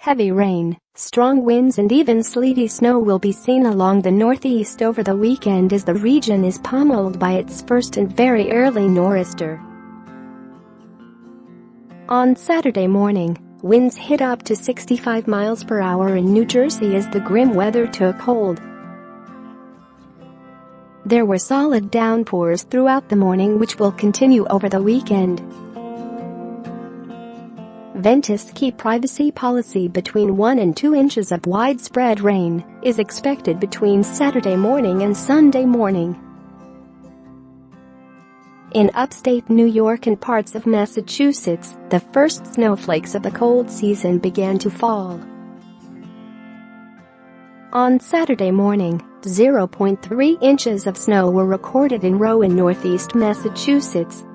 Heavy rain, strong winds and even sleety snow will be seen along the northeast over the weekend as the region is pummeled by its first and very early nor'easter. On Saturday morning, winds hit up to 65 miles per hour in New Jersey as the grim weather took hold. There were solid downpours throughout the morning which will continue over the weekend. Ventus' key privacy policy between 1 and 2 inches of widespread rain is expected between Saturday morning and Sunday morning. In upstate New York and parts of Massachusetts, the first snowflakes of the cold season began to fall. On Saturday morning, 0.3 inches of snow were recorded in Rowan, northeast Massachusetts.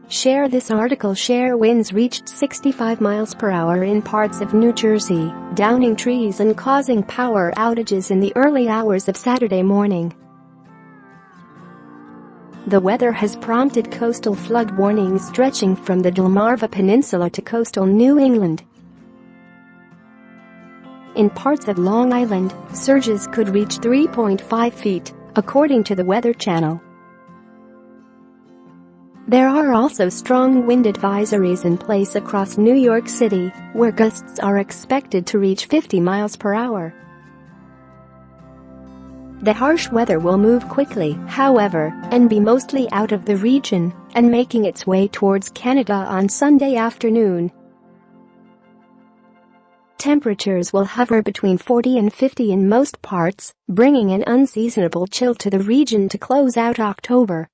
Share this article. Share winds reached 65 miles per hour in parts of New Jersey, downing trees and causing power outages in the early hours of Saturday morning. The weather has prompted coastal flood warnings stretching from the Delmarva Peninsula to coastal New England. In parts of Long Island, surges could reach 3.5 feet, according to the Weather Channel. There are also strong wind advisories in place across New York City, where gusts are expected to reach 50 miles per hour. The harsh weather will move quickly, however, and be mostly out of the region and making its way towards Canada on Sunday afternoon. Temperatures will hover between 40 and 50 in most parts, bringing an unseasonable chill to the region to close out October.